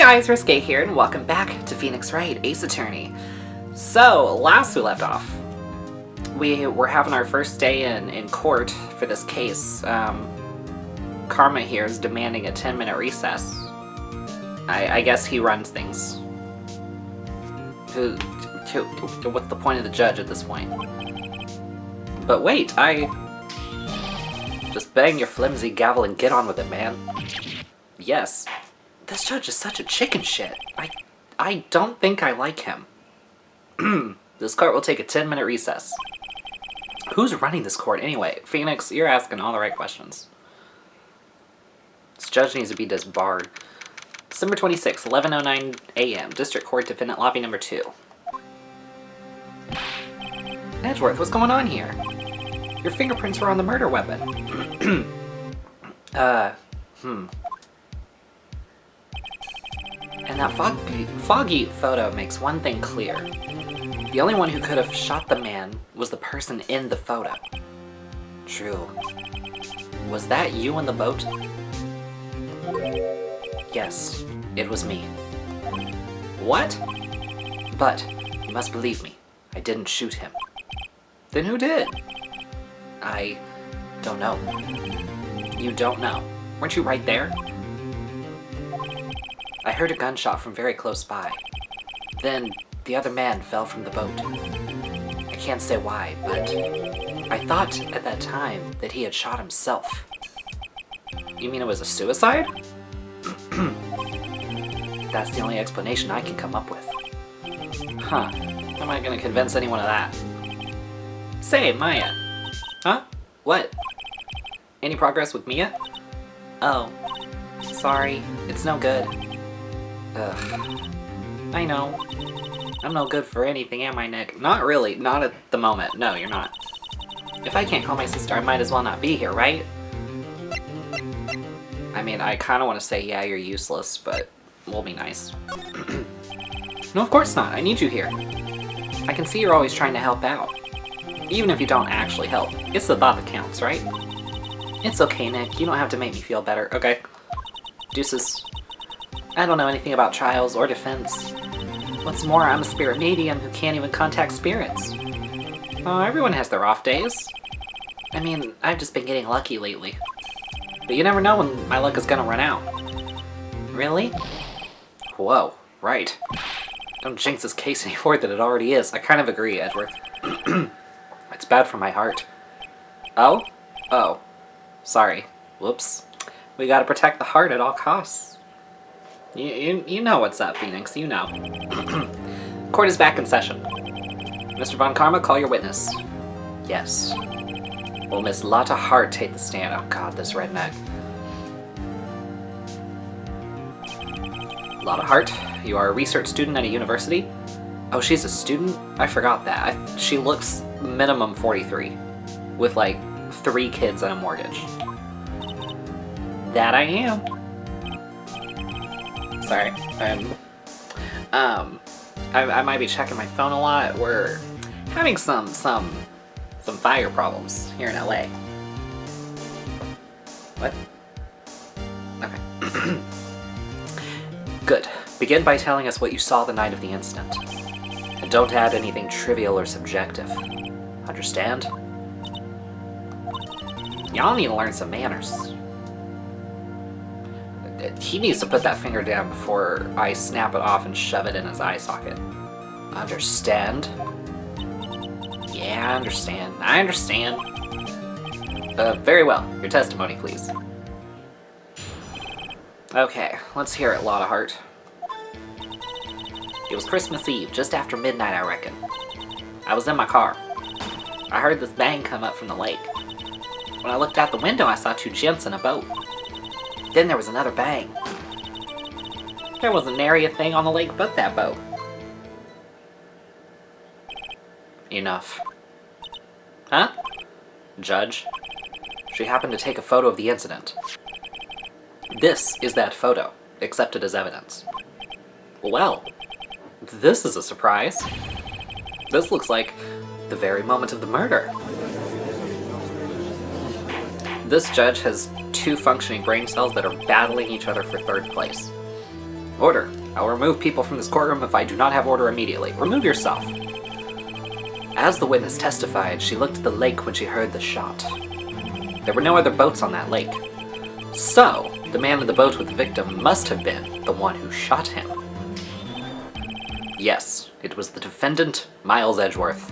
guys, Risque here, and welcome back to Phoenix Wright, Ace Attorney. So, last we left off, we were having our first day in court for this case. Karma here is demanding a 10-minute recess. I guess he runs things. What's the point of the judge at this point? But wait, just bang your flimsy gavel and get on with it, man. Yes. This judge is such a chicken shit. I don't think I like him. This court will take a 10-minute recess. Who's running this court anyway? Phoenix, you're asking all the right questions. This judge needs to be disbarred. December 26, 11:09 a.m. District Court, Defendant Lobby Number 2. Edgeworth, what's going on here? Your fingerprints were on the murder weapon. And that foggy photo makes one thing clear. The only one who could have shot the man was the person in the photo. True. Was that you in the boat? Yes, it was me. What? But, you must believe me, I didn't shoot him. Then who did? I don't know. You don't know? Weren't you right there? I heard a gunshot from very close by. Then, the other man fell from the boat. I can't say why, but I thought at that time that he had shot himself. You mean it was a suicide? That's the only explanation I can come up with. Huh. How am I gonna convince anyone of that? Say, Maya. Huh? What? Any progress with Mia? Oh. Sorry. It's no good. Ugh. I know. I'm no good for anything, am I, Nick? Not really. Not at the moment. No, you're not. If I can't call my sister, I might as well not be here, right? I mean, I kind of want to say, yeah, you're useless, but we'll be nice. No, of course not. I need you here. I can see you're always trying to help out. Even if you don't actually help. It's the thought that counts, right? It's okay, Nick. You don't have to make me feel better, okay? Deuces. I don't know anything about trials or defense. What's more, I'm a spirit medium who can't even contact spirits. Oh, everyone has their off days. I mean, I've just been getting lucky lately. But you never know when my luck is gonna run out. Really? Whoa, right. Don't jinx this case any more than it already is. I kind of agree, Edgeworth. It's bad for my heart. Oh? Oh. Sorry. Whoops. We gotta protect the heart at all costs. You know what's up, Phoenix. You know. Court is back in session. Mr. Von Karma, call your witness. Yes. Will Miss Lotta Hart take the stand? Oh god, this redneck. Lotta Hart, you are a research student at a university? Oh, she's a student? I forgot that. She looks minimum 43. With like 3 kids and a mortgage. That I am. Sorry, I might be checking my phone a lot. We're having some fire problems here in LA. What? Okay. Good. Begin by telling us what you saw the night of the incident. And don't add anything trivial or subjective. Understand? Y'all need to learn some manners. He needs to put that finger down before I snap it off and shove it in his eye socket. Understand? Yeah, I understand. I understand. Very well. Your testimony, please. Okay, let's hear it, Lotta Hart. It was Christmas Eve, just after midnight, I reckon. I was in my car. I heard this bang come up from the lake. When I looked out the window, I saw 2 gents in a boat. Then there was another bang. There wasn't nary a thing on the lake but that boat. Enough. Huh? Judge. She happened to take a photo of the incident. This is that photo, accepted as evidence. Well, this is a surprise. This looks like the very moment of the murder. This judge has 2 functioning brain cells that are battling each other for 3rd place. Order. I'll remove people from this courtroom if I do not have order immediately. Remove yourself. As the witness testified, she looked at the lake when she heard the shot. There were no other boats on that lake. So, the man in the boat with the victim must have been the one who shot him. Yes, it was the defendant, Miles Edgeworth.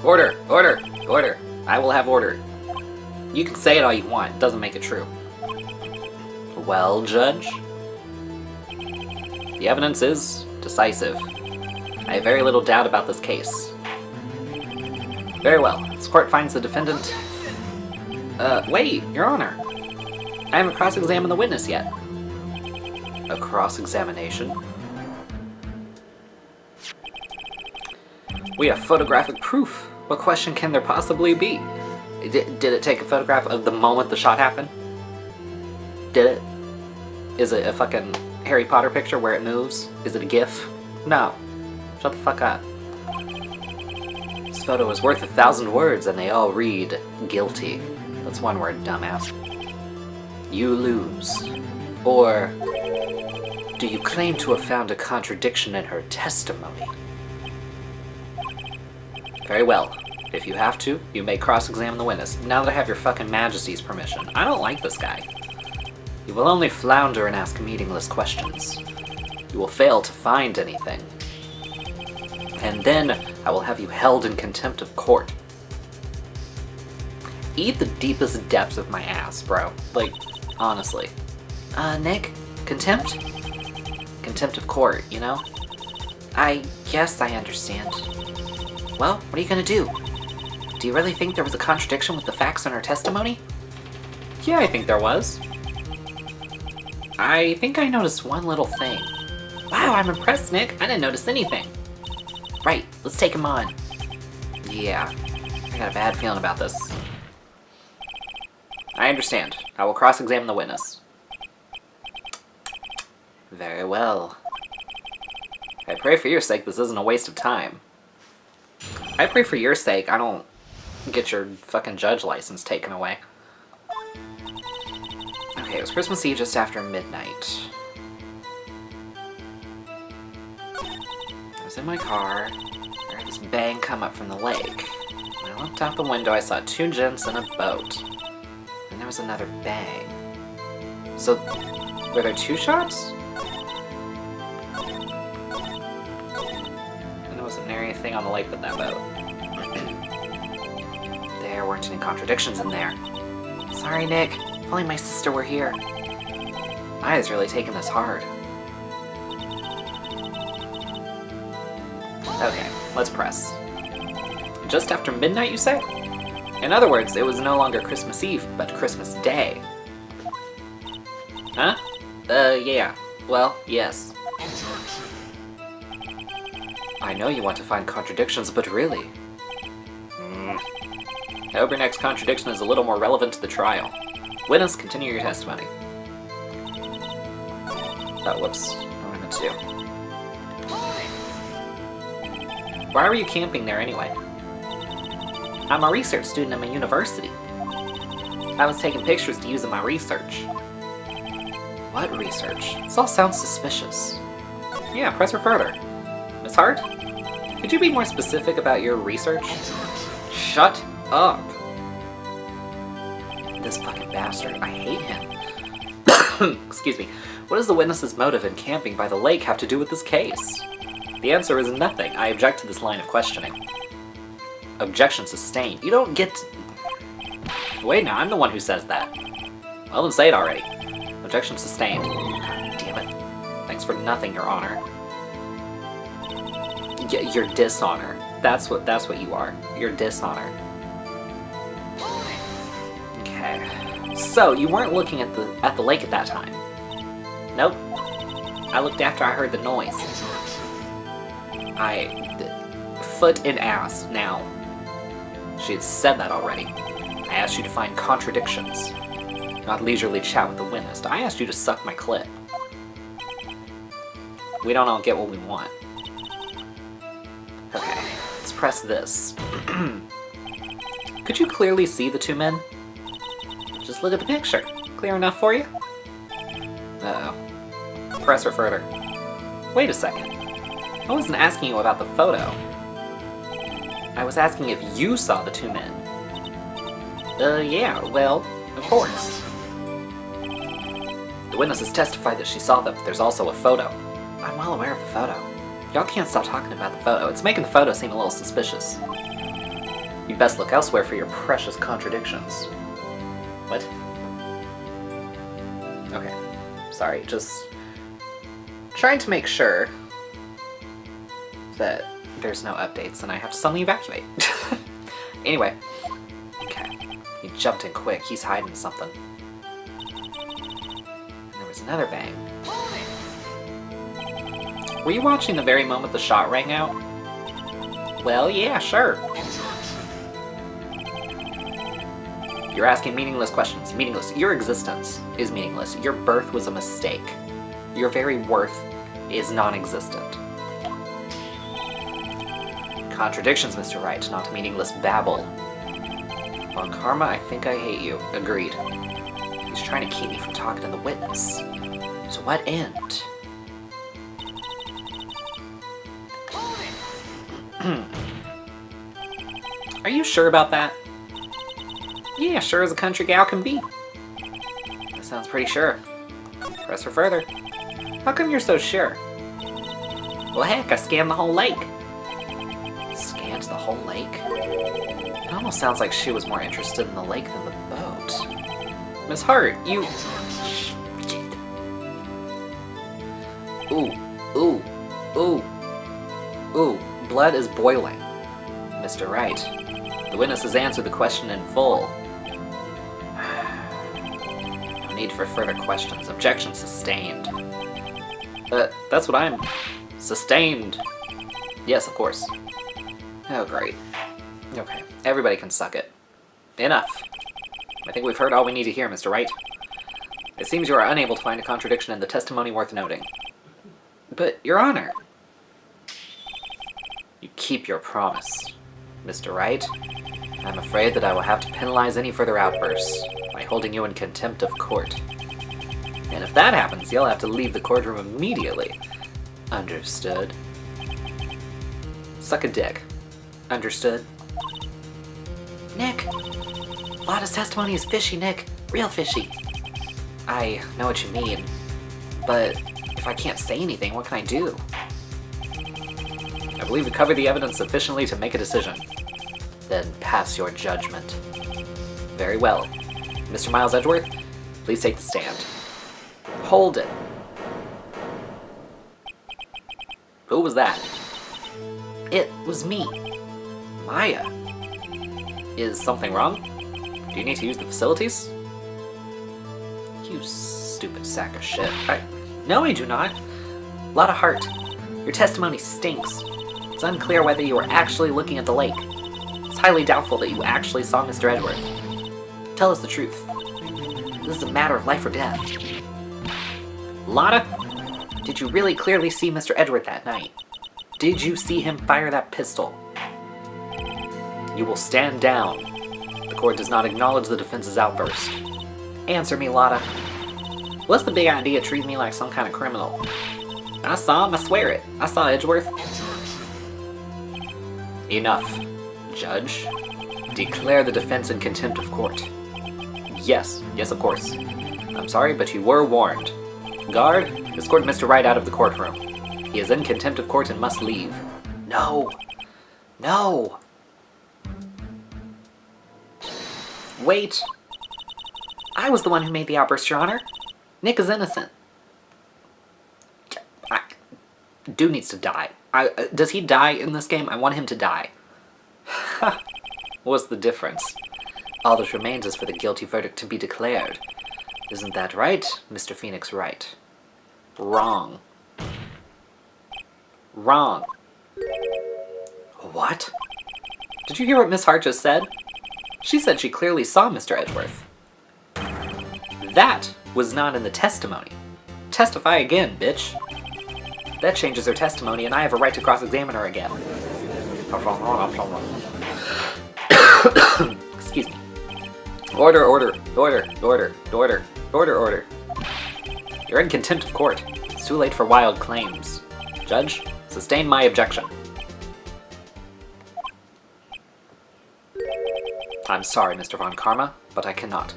Order! Order! Order! I will have order. You can say it all you want, it doesn't make it true. Well, Judge? The evidence is decisive. I have very little doubt about this case. Very well. This court finds the defendant... wait, Your Honor. I haven't cross-examined the witness yet. A cross-examination? We have photographic proof. What question can there possibly be? Did it take a photograph of the moment the shot happened? Did it? Is it a fucking Harry Potter picture where it moves? Is it a GIF? No. Shut the fuck up. This photo is worth 1,000 words and they all read guilty. That's one word, dumbass. You lose. Or do you claim to have found a contradiction in her testimony? Very well. If you have to, you may cross-examine the witness, now that I have your fucking majesty's permission. I don't like this guy. You will only flounder and ask meaningless questions. You will fail to find anything. And then I will have you held in contempt of court. Eat the deepest depths of my ass, bro. Like, honestly. Nick? Contempt? Contempt of court, you know? I guess I understand. Well, what are you gonna do? Do you really think there was a contradiction with the facts in her testimony? Yeah, I think there was. I think I noticed one little thing. Wow, I'm impressed, Nick. I didn't notice anything. Right, let's take him on. Yeah, I got a bad feeling about this. I understand. I will cross-examine the witness. Very well. I pray for your sake this isn't a waste of time. I pray for your sake I don't get your fucking judge license taken away. Okay, it was Christmas Eve just after midnight. I was in my car. I heard this bang come up from the lake. When I looked out the window, I saw 2 gents in a boat. And there was another bang. So, were there 2 shots? And there wasn't near anything on the lake but that boat. There weren't any contradictions in there. Sorry, Nick. If only my sister were here. Maya's really taking this hard. Okay, let's press. Just after midnight, you say? In other words, it was no longer Christmas Eve, but Christmas Day. Huh? Yeah. Well, yes. I know you want to find contradictions, but really... I hope your next contradiction is a little more relevant to the trial. Witness, continue your testimony. Oh, whoops. What am I meant to do? Why were you camping there anyway? I'm a research student at my university. I was taking pictures to use in my research. What research? This all sounds suspicious. Yeah, press her further. Miss Hart? Could you be more specific about your research? Shut up. This fucking bastard. I hate him. Excuse me. What does the witness's motive in camping by the lake have to do with this case? The answer is nothing. I object to this line of questioning. Objection sustained. You don't get to... Wait, now I'm the one who says that. Well, then say it already. Objection sustained. Damn it. Thanks for nothing, Your Honor. Your dishonor. That's what you are. Your dishonor. Okay. So you weren't looking at the lake at that time. Nope. I looked after I heard the noise. Foot and ass. Now. She had said that already. I asked you to find contradictions. Not leisurely chat with the witness. I asked you to suck my clit. We don't all get what we want. Okay, let's press this. Could you clearly see the 2 men? Just look at the picture. Clear enough for you? Uh-oh. Press her further. Wait a second. I wasn't asking you about the photo. I was asking if you saw the two men. Yeah, well, of course. The witnesses testified that she saw them. There's also a photo. I'm well aware of the photo. Y'all can't stop talking about the photo. It's making the photo seem a little suspicious. You'd best look elsewhere for your precious contradictions. What? Okay. Sorry, just trying to make sure that there's no updates and I have to suddenly evacuate. Anyway. Okay. He jumped in quick. He's hiding something. And there was another bang. Were you watching the very moment the shot rang out? Well, yeah, sure. You're asking meaningless questions. Meaningless. Your existence is meaningless. Your birth was a mistake. Your very worth is non-existent. Contradictions, Mr. Wright, not meaningless babble. On karma, I think I hate you. Agreed. He's trying to keep me from talking to the witness. To what end? Are you sure about that? Yeah, sure as a country gal can be. That sounds pretty sure. Press her further. How come you're so sure? Well, heck, I scanned the whole lake. Scanned the whole lake? It almost sounds like she was more interested in the lake than the boat. Miss Hart, you... Ooh, ooh, ooh, ooh. Blood is boiling. Mr. Wright, the witness has answered the question in full. No need for further questions. Objection sustained. That's what I'm... Sustained. Yes, of course. Oh, great. Okay, everybody can suck it. Enough. I think we've heard all we need to hear, Mr. Wright. It seems you are unable to find a contradiction in the testimony worth noting. But, Your Honor... You keep your promise, Mr. Wright. I'm afraid that I will have to penalize any further outbursts by holding you in contempt of court. And if that happens, you'll have to leave the courtroom immediately. Understood? Suck a dick. Understood? Nick! Lotta's testimony is fishy, Nick. Real fishy. I know what you mean. But if I can't say anything, what can I do? I believe we covered the evidence sufficiently to make a decision. Then pass your judgment. Very well. Mr. Miles Edgeworth, please take the stand. Hold it. Who was that? It was me. Maya. Is something wrong? Do you need to use the facilities? You stupid sack of shit. No, I do not. Lotta Hart, your testimony stinks. It's unclear whether you were actually looking at the lake. It's highly doubtful that you actually saw Mr. Edgeworth. Tell us the truth. This is a matter of life or death. Lotta, did you really clearly see Mr. Edgeworth that night? Did you see him fire that pistol? You will stand down. The court does not acknowledge the defense's outburst. Answer me, Lotta. What's the big idea treating me like some kind of criminal? I saw him, I swear it. I saw Edgeworth. Enough. Judge, declare the defense in contempt of court. Yes, of course. I'm sorry, but you were warned. Guard, escort Mr. Wright out of the courtroom. He is in contempt of court and must leave. No. No. Wait. I was the one who made the outburst, Your Honor. Nick is innocent. Dude needs to die. Does he die in this game? I want him to die. What's the difference? All that remains is for the guilty verdict to be declared. Isn't that right, Mr. Phoenix Wright? Wrong. Wrong. What? Did you hear what Miss Hart just said? She said she clearly saw Mr. Edgeworth. That was not in the testimony. Testify again, bitch. That changes her testimony, and I have a right to cross-examine her again. Excuse me. Order, order, order, order, order, order, order. You're in contempt of court. It's too late for wild claims. Judge, sustain my objection. I'm sorry, Mr. Von Karma, but I cannot.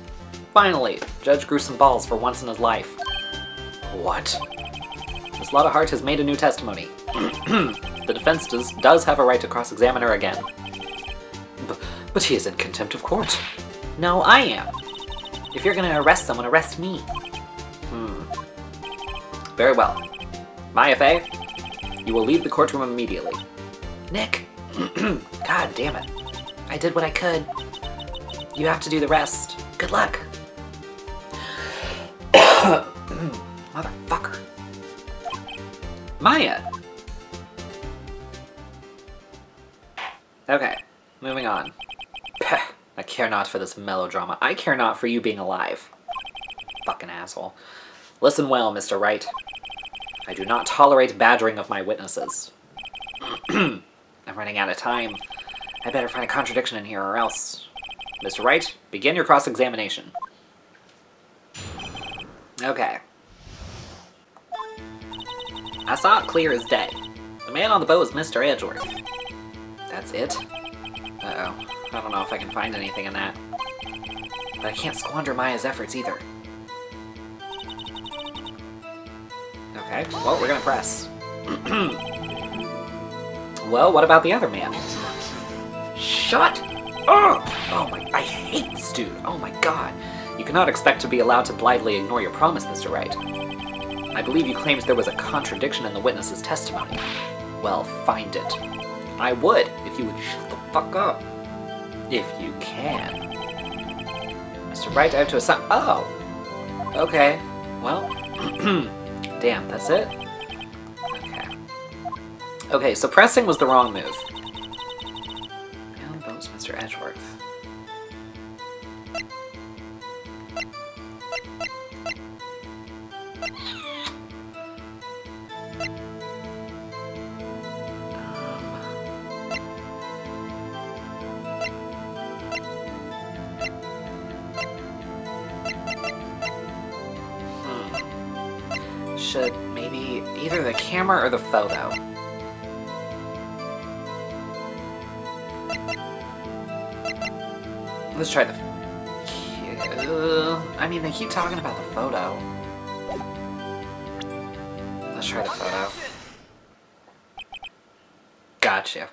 Finally, Judge grew some balls for once in his life. What? Miss Lotta Hart has made a new testimony. The defense does have a right to cross-examine her again. But he is in contempt of court. No, I am. If you're gonna arrest someone, arrest me. Very well. My FA, you will leave the courtroom immediately. Nick! God damn it. I did what I could. You have to do the rest. Good luck. Motherfucker. Maya! Okay, moving on. I care not for this melodrama. I care not for you being alive. Fucking asshole. Listen well, Mr. Wright. I do not tolerate badgering of my witnesses. I'm running out of time. I better find a contradiction in here or else. Mr. Wright, begin your cross-examination. Okay. I saw it clear as day. The man on the boat was Mr. Edgeworth. That's it? Uh-oh. I don't know if I can find anything in that. But I can't squander Maya's efforts either. Okay, well, we're gonna press. Well, what about the other man? Shut up! Oh my, I hate this dude. Oh my god. You cannot expect to be allowed to blithely ignore your promise, Mr. Wright. I believe you claimed there was a contradiction in the witness's testimony. Well, find it. I would, if you would shut the fuck up. If you can. Mr. Wright, I have to assign— Oh! Okay. Well, damn, that's it? Okay. Okay, so pressing was the wrong move. And that was Mr. Edgeworth. Should maybe either the camera or the photo. Let's try the... I mean, they keep talking about the photo. Let's try the photo. Gotcha.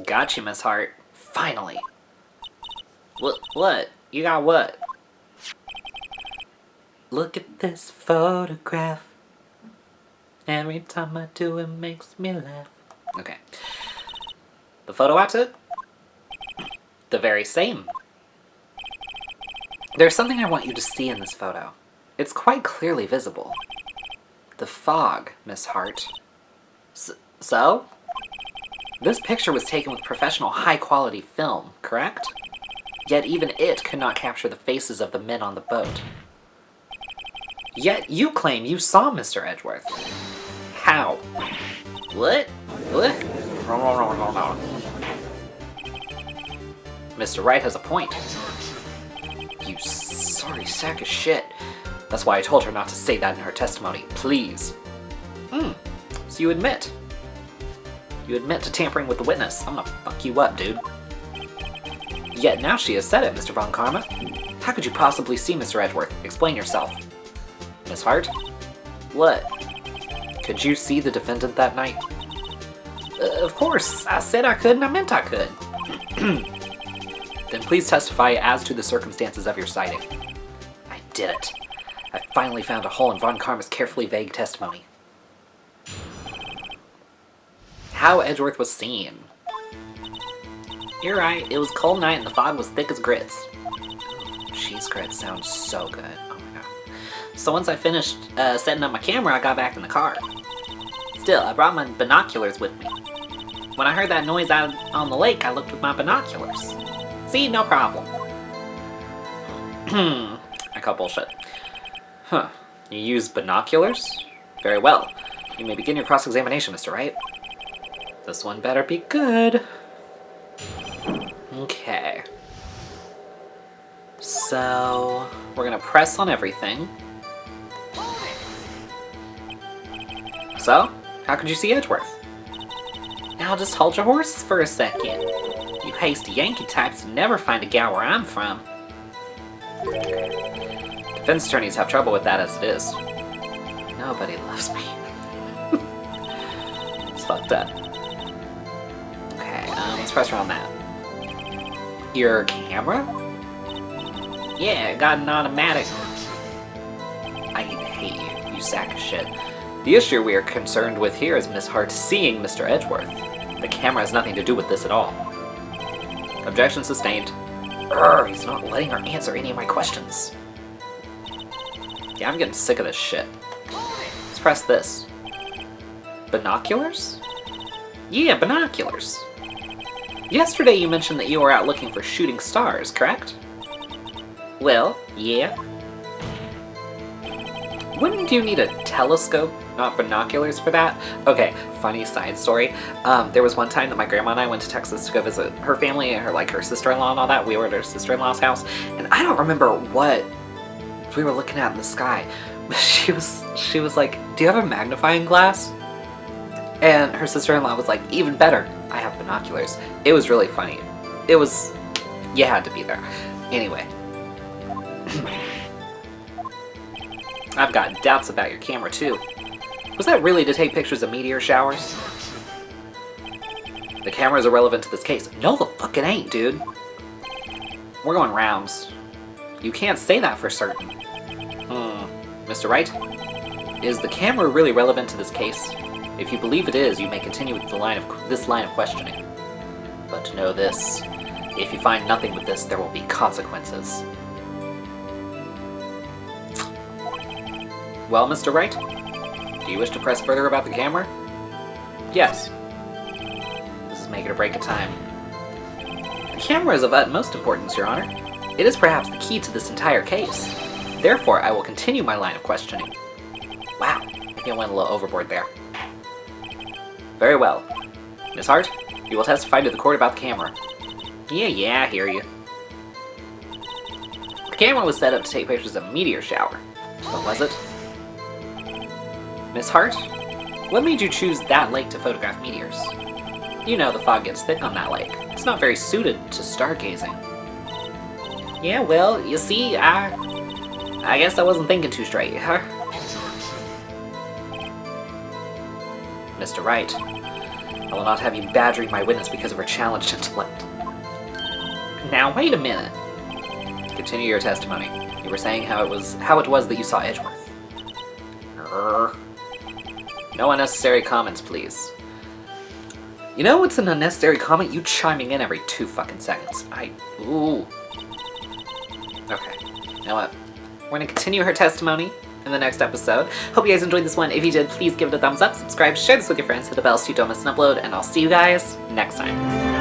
Gotcha, Miss Hart. Finally. What? You got what? Look at this photograph. Every time I do it makes me laugh. Okay. The photo outfit? The very same. There's something I want you to see in this photo. It's quite clearly visible. The fog, Miss Hart. So? This picture was taken with professional high-quality film, correct? Yet even it could not capture the faces of the men on the boat. Yet you claim you saw Mr. Edgeworth. How? What? Mr. Wright has a point. You sorry sack of shit. That's why I told her not to say that in her testimony. Please. So you admit. You admit to tampering with the witness. I'm gonna fuck you up, dude. Yet now she has said it, Mr. Von Karma. How could you possibly see Mr. Edgeworth? Explain yourself. Miss Hart? What? Could you see the defendant that night? Of course. I said I could and I meant I could. Then please testify as to the circumstances of your sighting. I did it. I finally found a hole in Von Karma's carefully vague testimony. How Edgeworth was seen. You're right. It was a cold night and the fog was thick as grits. Cheese grits sounds so good. So once I finished setting up my camera, I got back in the car. Still, I brought my binoculars with me. When I heard that noise out on the lake, I looked with my binoculars. See, no problem. I call bullshit. Huh. You use binoculars? Very well. You may begin your cross-examination, Mr. Wright. This one better be good. Okay. So, we're gonna press on everything. So, how could you see Edgeworth? Now just hold your horses for a second. You hasty Yankee types never find a gal where I'm from. Defense attorneys have trouble with that as it is. Nobody loves me. It's fucked up. Okay, let's press around that. Your camera? Yeah, got an automatic. I hate you, you sack of shit. The issue we are concerned with here is Miss Hart seeing Mr. Edgeworth. The camera has nothing to do with this at all. Objection sustained. Urgh, he's not letting her answer any of my questions. Yeah, I'm getting sick of this shit. Let's press this. Binoculars? Yeah, binoculars. Yesterday you mentioned that you were out looking for shooting stars, correct? Well, yeah. Wouldn't you need a telescope, not binoculars for that? Okay, funny side story. There was one time that my grandma and I went to Texas to go visit her family and her sister-in-law and all that. We were at her sister-in-law's house, and I don't remember what we were looking at in the sky. She was like, "Do you have a magnifying glass?" And her sister-in-law was like, "Even better, I have binoculars." It was really funny. You had to be there. Anyway. I've got doubts about your camera, too. Was that really to take pictures of meteor showers? The camera is irrelevant to this case. No, the fuck it ain't, dude. We're going rounds. You can't say that for certain. Mr. Wright? Is the camera really relevant to this case? If you believe it is, you may continue with this line of questioning. But to know this, if you find nothing with this, there will be consequences. Well, Mr. Wright? Do you wish to press further about the camera? Yes. This is make it or break a time. The camera is of utmost importance, Your Honor. It is perhaps the key to this entire case. Therefore, I will continue my line of questioning. Wow, I think I went a little overboard there. Very well. Miss Hart, you will testify to the court about the camera. Yeah, I hear you. The camera was set up to take pictures of a meteor shower. But was it? Miss Hart, what made you choose that lake to photograph meteors? You know the fog gets thick on that lake. It's not very suited to stargazing. Yeah, well, you see, I guess I wasn't thinking too straight, huh? Mr. Wright, I will not have you badgering my witness because of her challenged intellect. Now, wait a minute. Continue your testimony. You were saying how it was that you saw Edgeworth. No unnecessary comments, please. You know what's an unnecessary comment? You chiming in every 2 fucking seconds. Ooh. Okay. You know what? We're gonna continue her testimony in the next episode. Hope you guys enjoyed this one. If you did, please give it a thumbs up, subscribe, share this with your friends, hit the bell so you don't miss an upload, and I'll see you guys next time.